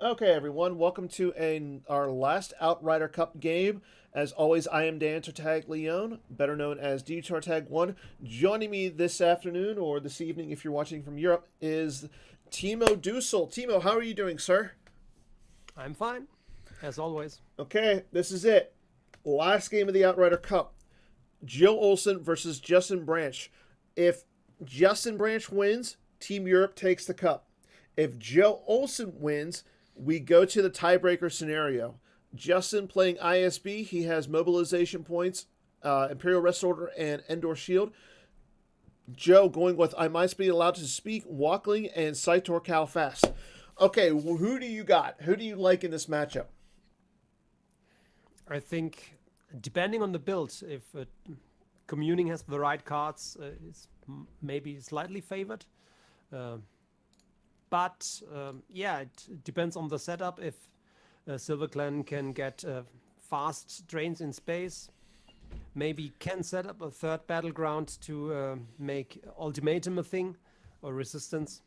Okay, everyone, welcome to our last Outrider Cup game. As always, I am Dan Tartaglione, better known as D Tartag1. Joining me this afternoon, or this evening if you're watching from Europe, is Timo Dussel. Timo, how are you doing, sir? I'm fine, as always. Okay, this is it. Last game of the Outrider Cup. Joe Olson versus Justin Branch. If Justin Branch wins, Team Europe takes the cup. If Joe Olson wins, we go to the tiebreaker scenario. Justin playing ISB, he has mobilization points, Imperial Rest Order, and Endor Shield. Joe going with I might be allowed to speak, Walkling, and Saitor Cal Fast. Okay, who do you got? Who do you like in this matchup? I think, depending on the build, if Communing has the right cards, it's maybe slightly favored. Uh, but yeah, it depends on the setup. If Silver Clan can get fast drains in space, maybe can set up a third battleground to make Ultimatum a thing, or Resistance,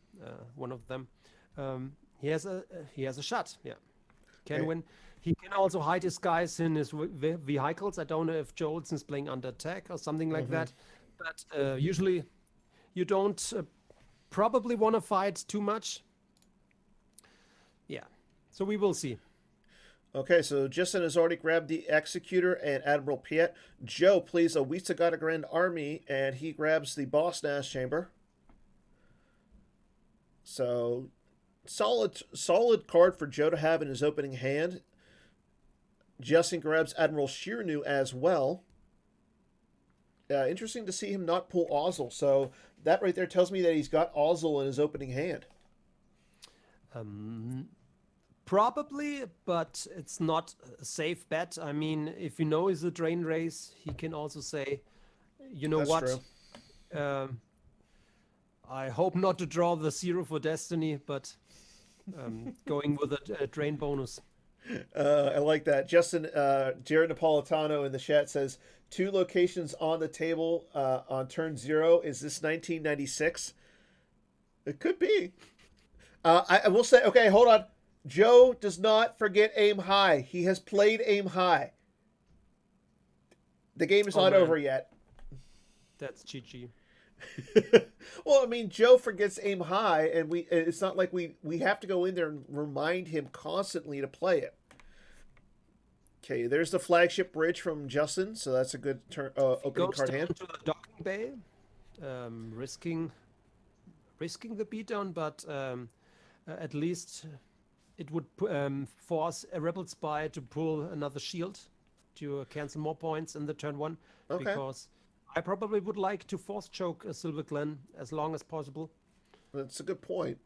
one of them. He has a shot. Yeah, can Okay. win. He can also hide his guys in his vehicles. I don't know if Jolson's playing under attack or something like Mm-hmm. that. But usually you don't probably want to fight too much. Yeah. So we will see. Okay, so Justin has already grabbed the Executor and Admiral Piet. Joe plays a Wisa got a Grand Army, and he grabs the Boss Nash Chamber. So solid card for Joe to have in his opening hand. Justin grabs Admiral Shirnu as well. Interesting to see him not pull Ozzel. So that right there tells me that he's got Ozzel in his opening hand. Um, Probably, but it's not a safe bet. I mean, if you know it's a drain race, he can also say, you know That's what? true. Um, I hope not to draw the zero for Destiny, but going with a drain bonus. I like that. Justin, Jared Napolitano in the chat says two locations on the table on turn zero. Is this 1996? It could be. I will say, okay, hold on. Joe does not forget aim high. He has played aim high. The game is Oh not over man, yet. that's GG. Well, I mean, Joe forgets aim high, and it's not like we have to go in there and remind him constantly to play it. Okay, there's the flagship bridge from Justin, so that's a good He opening goes card down hand. to the docking bay, risking the beatdown, but at least it would force a rebel spy to pull another shield to cancel more points in the turn one, Okay, because I probably would like to force choke a Silver Glen as long as possible. that's a good point.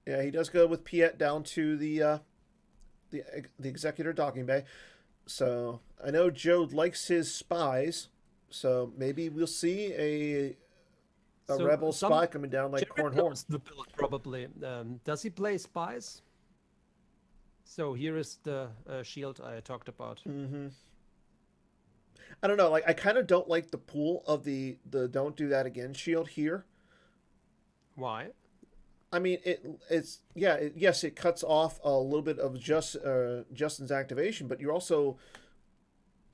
Yeah, he does go with Piet down to the the executor docking bay. So I know Joe likes his spies, so maybe we'll see a So rebel some spy coming down like Jared Corn Horn. knows the build probably. Does he play spies? So here is the shield I talked about. Mm-hmm. I don't know. Like I kind of don't like the pool of the don't do that again shield here. Why? I mean, it's yeah, yes, it cuts off a little bit of Justin's activation, but you're also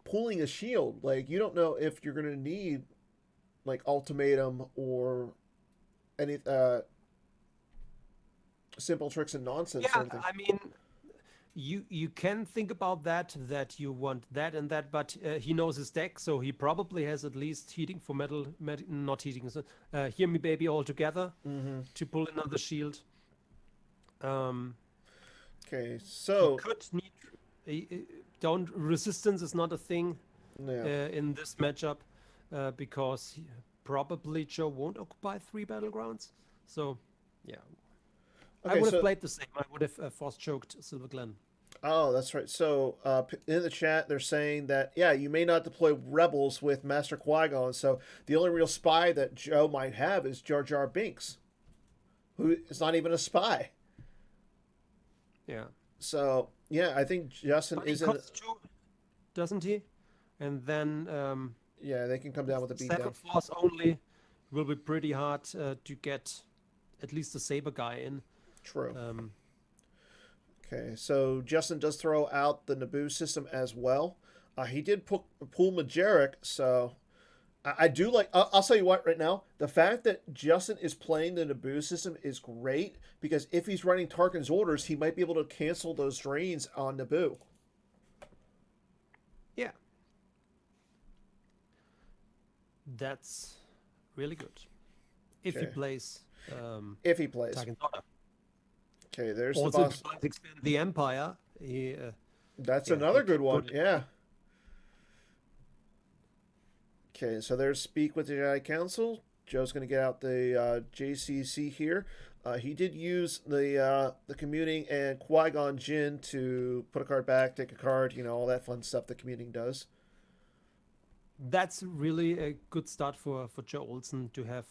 pulling a shield. Like you don't know if you're gonna need like ultimatum or any simple tricks and nonsense Yeah, sort of thing. I mean, you can think about that you want that and that, but he knows his deck, so he probably has at least heating for not heating, so, hear me baby all together Mm-hmm. to pull another shield. Um, Okay, he so could need don't resistance is not a thing yeah. in this matchup because probably Joe won't occupy three battlegrounds. So yeah, I Okay, would have so played the same. I would have force choked Silver Glen. oh, that's right. So in the chat, they're saying that yeah, you may not deploy rebels with Master Qui Gon. So the only real spy that Joe might have is Jar Jar Binks, who is not even a spy. Yeah. So yeah, I think Justin But he isn't. costs two, doesn't he? And then Yeah, they can come down with a seven beatdown. force only will be pretty hard to get at least a Saber guy in. True. Um, Okay, so Justin does throw out the Naboo system as well. He did pull Majeric, so I do like. I'll tell you what, right now, the fact that Justin is playing the Naboo system is great because if he's running Tarkin's orders, he might be able to cancel those drains on Naboo. yeah, that's really good. If he Okay. plays If he plays. Tarkin's Order. Okay, there's Also, the if he boss. plays Expand the Empire, That's yeah, another he good can one. go to- Yeah. Okay, so there's Speak with the Jedi Council. Joe's going to get out the JCC here. He did use the commuting and Qui-Gon Jinn to put a card back, take a card, all that fun stuff that commuting does. That's really a good start for Joe Olson to have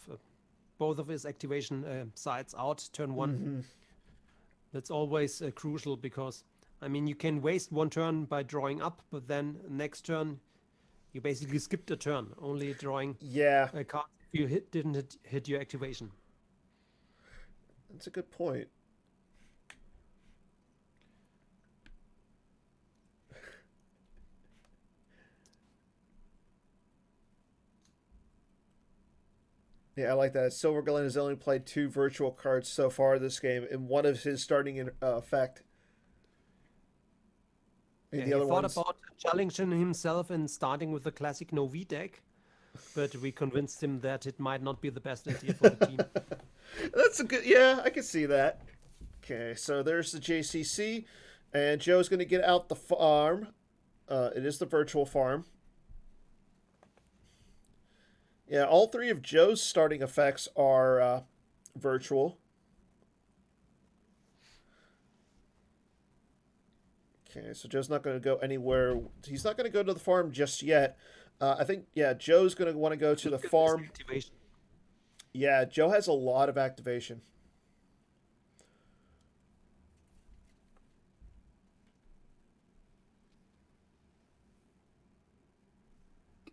both of his activation sides out turn one. Mm-hmm. That's always crucial because, I mean, you can waste one turn by drawing up, but then next turn you basically skipped a turn, only drawing Yeah, a card if you didn't hit your activation. that's a good point. Yeah, I like that. Silver Glen has only played 2 virtual cards so far this game, and one of his starting in effect. And Yeah, the he other thought ones, about challenging himself and starting with the classic no-V deck, but we convinced him that it might not be the best idea for the team. that's a good. Yeah, I can see that. Okay, so there's the JCC, and Joe's going to get out the farm. It is the virtual farm. Yeah, all 3 of Joe's starting effects are virtual. Okay, so Joe's not going to go anywhere. He's not going to go to the farm just yet. I think, yeah, Joe's going to want to go to the Look at this farm. activation. Yeah, Joe has a lot of activation.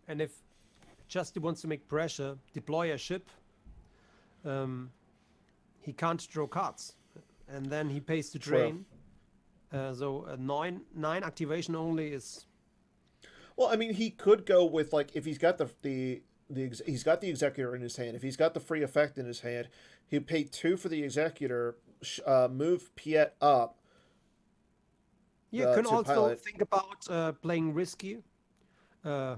And if Justy wants to make pressure, deploy a ship, he can't draw cards. And then he pays to True. drain. So a nine activation only is... Well, I mean, he could go with, like, if he's got he's got the Executor in his hand. If he's got the free effect in his hand, he'd pay 2 for the Executor, move Piet up. You can to also pilot. think about playing risky. I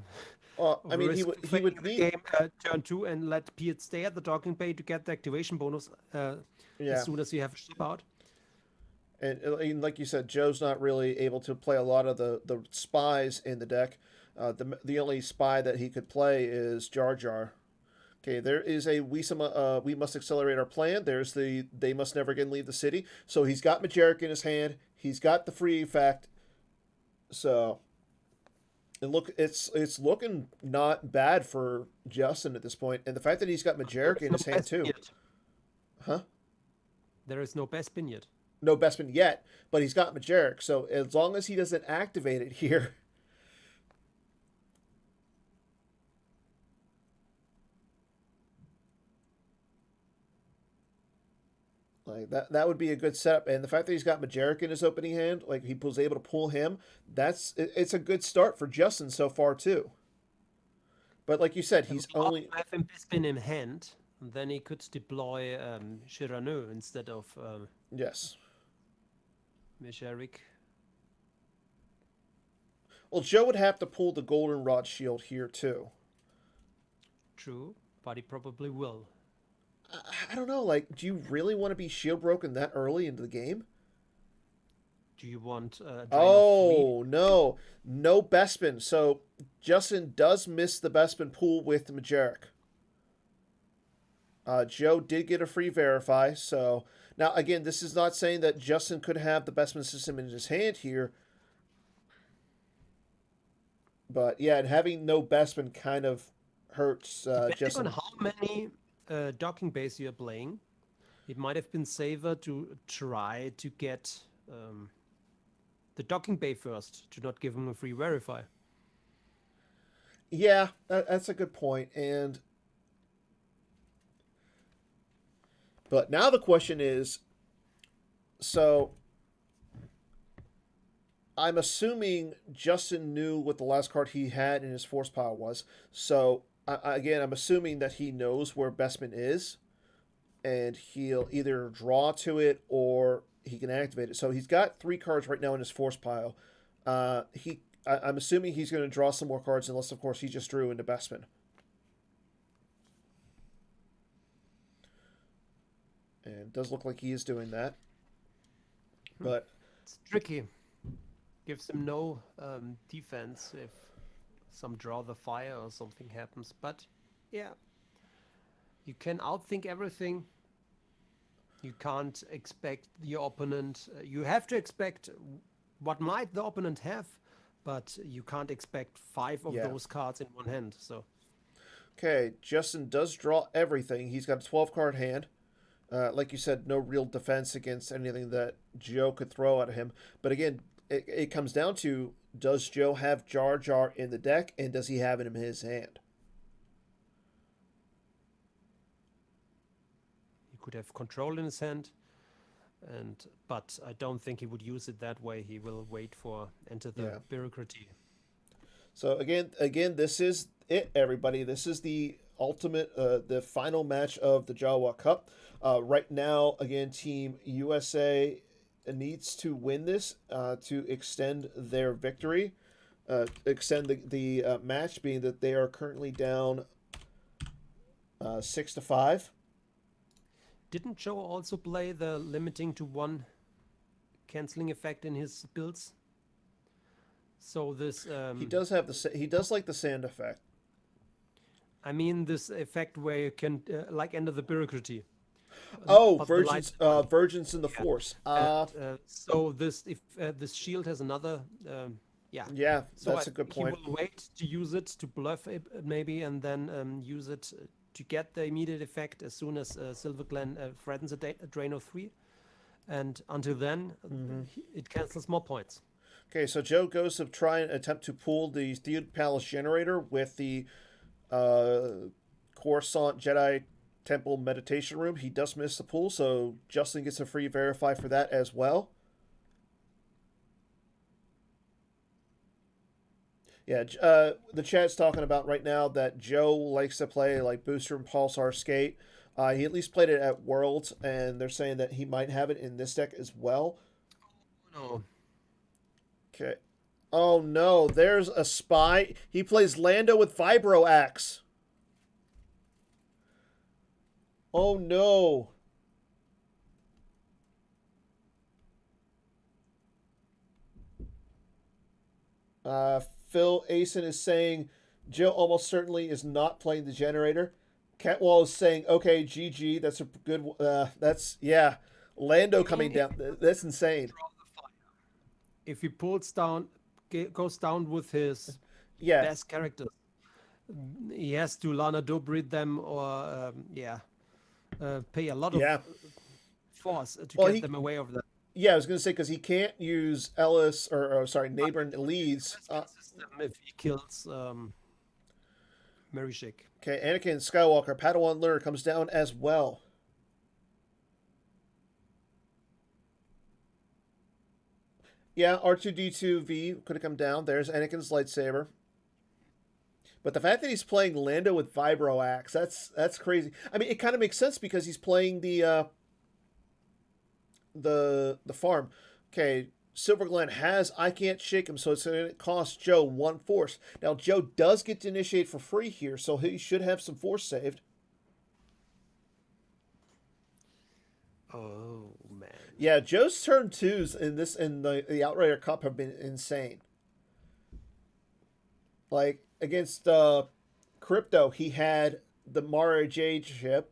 mean, he would the need. game turn 2 and let Piet stay at the docking bay to get the activation bonus Yeah. as soon as you have a ship out. And like you said, Joe's not really able to play a lot of the spies in the deck. The only spy that he could play is Jar Jar. Okay, there is a we must accelerate our plan. There's the they must never again leave the city. So he's got Majeric in his hand. He's got the free effect. So, and look, it's looking not bad for Justin at this point. And the fact that he's got Majeric in his hand too. Huh? There is no Bespin yet. No Bespin yet, but he's got Majeric. So as long as he doesn't activate it here. Like that would be a good setup, and the fact that he's got Majeric in his opening hand, like he was able to pull him, it's a good start for Justin so far too. But like you said, he's only have him Bespin in hand, and then he could deploy Shiranu instead of yes. Majeric. Well, Joe would have to pull the Goldenrod shield here too. True, but he probably will. I don't know. Like, do you really want to be shield broken that early into the game? Do you want drain of Oh no, no Bespin. So Justin does miss the Bespin pool with the Majeric. Joe did get a free verify. So now again, this is not saying that Justin could have the Bespin system in his hand here. But yeah, and having no Bespin kind of hurts Depending Justin. on how many docking bays you're playing, it might have been safer to try to get the docking bay first, to not give him a free verify. Yeah, that's a good point. And But now the question is, so I'm assuming Justin knew what the last card he had in his force pile was. So again, I'm assuming that he knows where Bestman is, and he'll either draw to it or he can activate it. So he's got 3 cards right now in his force pile. I'm assuming he's going to draw some more cards, unless of course he just drew into Bestman. And it does look like he is doing that, but it's tricky. Gives him no defense if some draw the fire or something happens. But yeah, you can outthink everything. You can't expect your opponent. You have to expect what might the opponent have, but you can't expect 5 of those cards in one hand. So, okay, Justin does draw everything. He's got a 12-card hand. Like you said, no real defense against anything that Joe could throw at him. But again, it comes down to, does Joe have Jar Jar in the deck, and does he have it in his hand? he could have control in his hand, but I don't think he would use it that way. He will wait for enter the bureaucracy. So again, this is it, everybody. This is the ultimate, the final match of the Jawa Cup. Right now, again, Team USA needs to win this to extend their victory, extend the match, being that they are currently down 6-5. Didn't Joe also play the limiting to 1 canceling effect in his builds? So this he does have he does like the sand effect. I mean this effect where you can like enter the bureaucracy. Oh, Virgins in the Force. So this this shield has another yeah, so that's a good point. He will wait to use it to bluff it maybe, and then use it to get the immediate effect as soon as Silver Glen threatens a drain of 3, and until then it cancels more points. Okay, so Joe goes to try and attempt to pull the Steel Palace generator with the Coruscant Jedi Temple Meditation Room. He does miss the pull, so Justin gets a free verify for that as well. Yeah, the chat's talking about right now that Joe likes to play like Booster and Pulsar Skate. He at least played it at Worlds, and they're saying that he might have it in this deck as well. No. Okay. Oh no, there's a spy. He plays Lando with Vibro Axe. Oh no. Phil Asen is saying Joe almost certainly is not playing the generator. Catwall is saying, okay, GG, that's a good, that's, yeah. Lando coming down, that's insane. If he pulls down, goes down with his best characters, he has to Lana Dobrid them or, pay a lot of force to get them away of that. Yeah, I was going to say, because he can't use Ellis, or sorry, Neighbor and Leeds. If he kills Marishik. Okay, Anakin Skywalker, Padawan Learner, comes down as well. Yeah, R2-D2V could have come down. There's Anakin's lightsaber. But the fact that he's playing Lando with Vibro Axe, that's crazy. I mean, it kind of makes sense because he's playing the farm. Okay, Silver Glen has I Can't Shake Him, so it's going to cost Joe 1 force. Now, Joe does get to initiate for free here, so he should have some force saved. Oh, man. Yeah, Joe's turn 2s in the Outrider Cup have been insane. Like, against Crypto, he had the Mara Jade ship.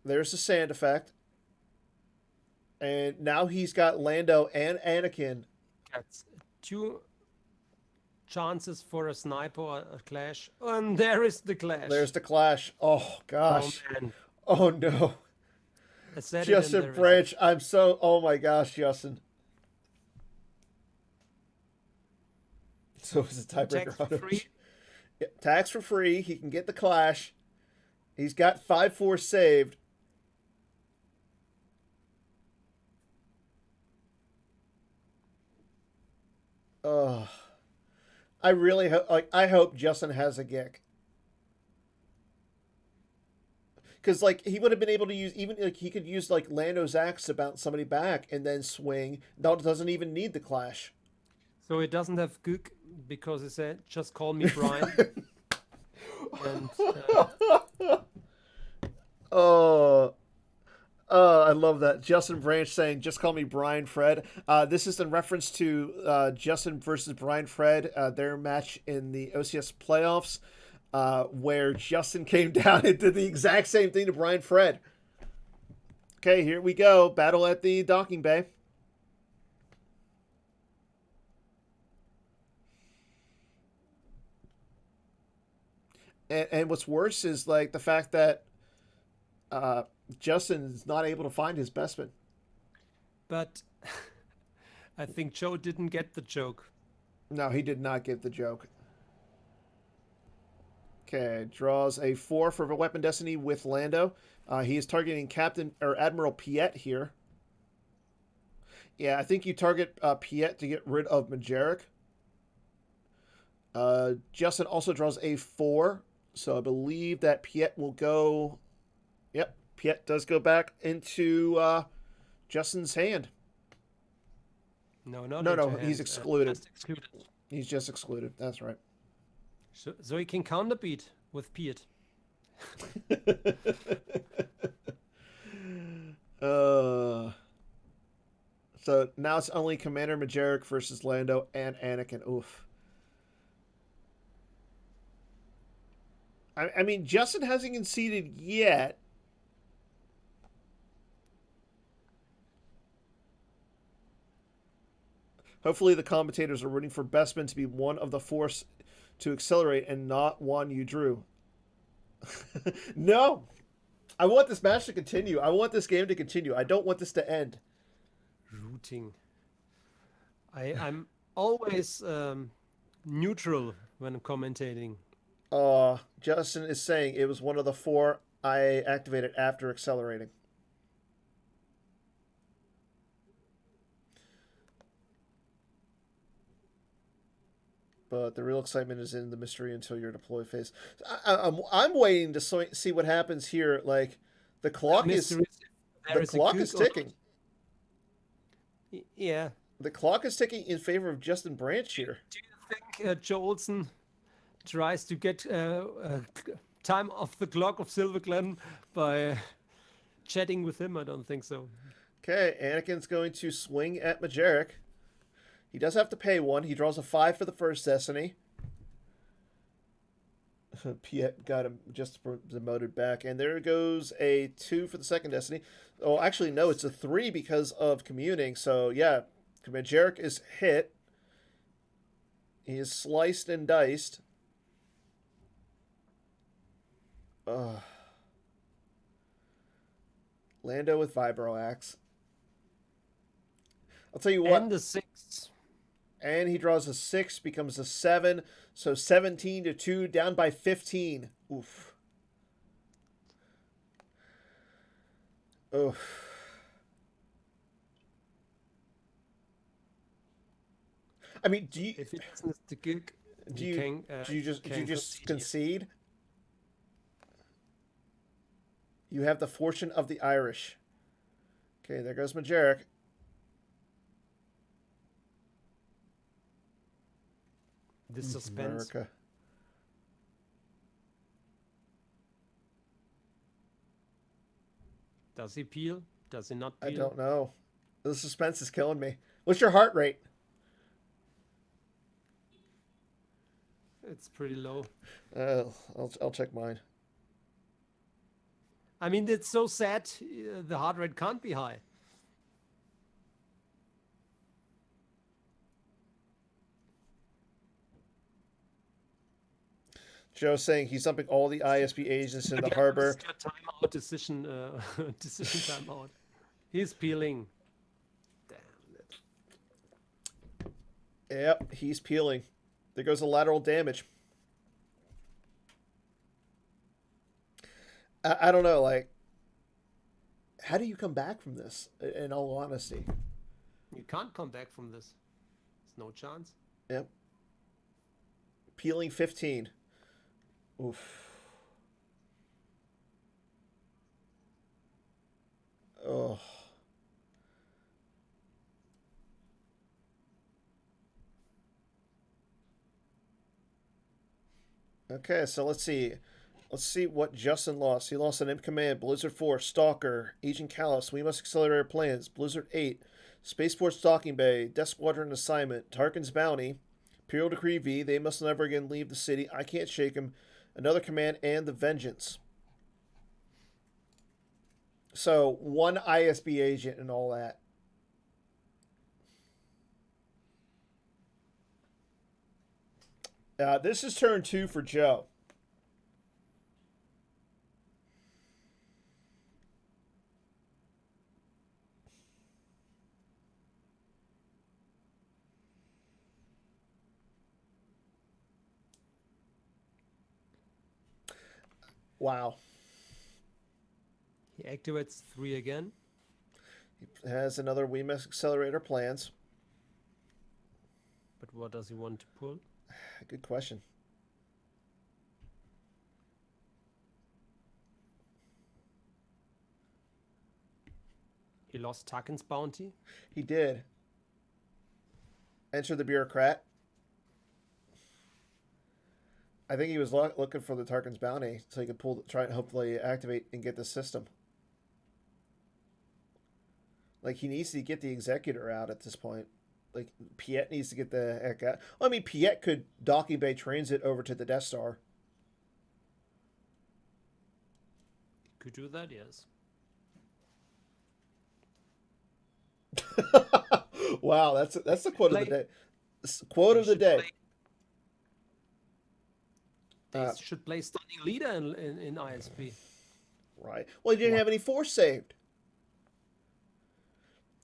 There's the sand effect. And now he's got Lando and Anakin. That's 2 chances for a sniper or a clash. And there is the clash. There's the clash. Oh, gosh. Oh, man. Oh no. Justin Branch, I'm so... Oh, my gosh, Justin. So it's a tiebreaker. Tax for free. Yeah, tax for free. He can get the clash. He's got 5 force saved. Oh, I really hope. Like, I hope Justin has a gig. Because like he would have been able to use even like he could use like Lando's axe to bounce somebody back and then swing. No, it doesn't even need the clash. So it doesn't have Gook because it said, just call me Brian. And Oh, I love that. Justin Branch saying, "Just call me Brian Fred." This is in reference to Justin versus Brian Fred, their match in the OCS playoffs, where Justin came down and did the exact same thing to Brian Fred. Okay, here we go. Battle at the docking bay. And what's worse is like the fact that uh, Justin is not able to find his bestman. but I think Joe didn't get the joke. No, he did not get the joke. Okay, draws a 4 for Weapon Destiny with Lando. He is targeting Captain or Admiral Piet here. Yeah, I think you target Piet to get rid of Majeric. Justin also draws a 4, so I believe that Piet will go. Yep, Piet does go back into Justin's hand. No, not No, into no, he's hand. excluded. Just excluded. He's just excluded. That's right. So he can counterbeat with Piet. So now it's only Commander Majeric versus Lando and Anakin. Oof. I mean, Justin hasn't conceded yet. Hopefully, the commentators are rooting for Bestman to be one of the force to accelerate and not one you drew. No! I want this match to continue. I want this game to continue. I don't want this to end. Rooting. I'm always neutral when commentating. Justin is saying it was one of the 4 I activated after accelerating. But the real excitement is in the mystery until your deploy phase. I'm waiting to see what happens here. Like the clock is ticking. Yeah. The clock is ticking in favor of Justin Branch here. Do you think Joe Olson tries to get time off the clock of Silver Glen by chatting with him? I don't think so. Okay, Anakin's going to swing at Majeric. He does have to pay 1. He draws a 5 for the first Destiny. Piet got him just demoted back. And there goes a 2 for the second Destiny. Oh, actually, no, it's a 3 because of Quimunning. So, yeah, Majeric is hit. He is sliced and diced. Lando with Vibro Axe. I'll tell you what. And the 6. And he draws a 6, becomes a 7. So 17-2, down by 15. Oof. Oof. I mean, do you? If it isn't the gig, Do you just concede? You have the fortune of the Irish. Okay, there goes Majeric. The suspense. America. Does he peel? Does he not peel? I don't know. The suspense is killing me. What's your heart rate? It's pretty low. I'll check mine. I mean, it's so sad. The heart rate can't be high. Joe's saying he's dumping all the ISB agents in the harbor. Timeout decision. Decision timeout. He's peeling. Damn it. Yep, he's peeling. There goes the lateral damage. I don't know, like, how do you come back from this, in all honesty? You can't come back from this. There's no chance. Yep. Peeling 15. Oof. Oh. Okay, so let's see. Let's see what Justin lost. He lost an Imp Command, Blizzard 4, Stalker, Agent Callus, We Must Accelerate Our Plans, Blizzard 8, Spaceport Stalking Bay, Death Squadron Assignment, Tarkin's Bounty, Imperial Decree V, They Must Never Again Leave the City, I Can't Shake Him, Another Command, and The Vengeance. So, one ISB agent and all that. This is turn 2 for Joe. Wow. He activates 3 again. He has another We Must Accelerate Our Plans. But what does he want to pull? Good question. He lost Tarkin's Bounty. He did. Enter the Bureaucrat. I think he was looking for the Tarkin's Bounty so he could try and hopefully activate and get the system. Like, he needs to get the Executor out at this point. Like, Piet needs to get the heck out. Well, I mean, Piet could Docking Bay transit over to the Death Star. Could do that, yes. Wow, that's the quote of the day. Quote of the day. They should play Stunning Leader in ISB. Right. Well, he didn't have any force saved.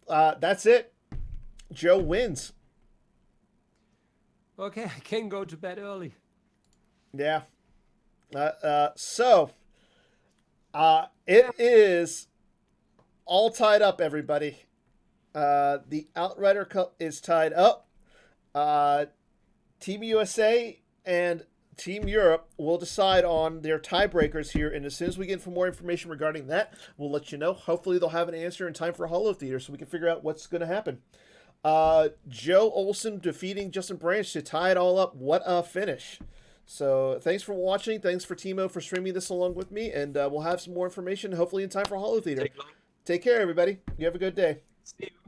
That's it. Joe wins. Okay, I can go to bed early. Yeah. So, it is all tied up, everybody. The Outrider Cup is tied up. Team USA and Team Europe will decide on their tiebreakers here, and as soon as we get more information regarding that, we'll let you know. Hopefully they'll have an answer in time for Holo Theater so we can figure out what's going to happen. Joe Olson defeating Justin Branch to tie it all up. What a finish. So thanks for watching. Thanks for Timo for streaming this along with me, and we'll have some more information hopefully in time for Holo Theater. Take care, everybody. You have a good day. See you.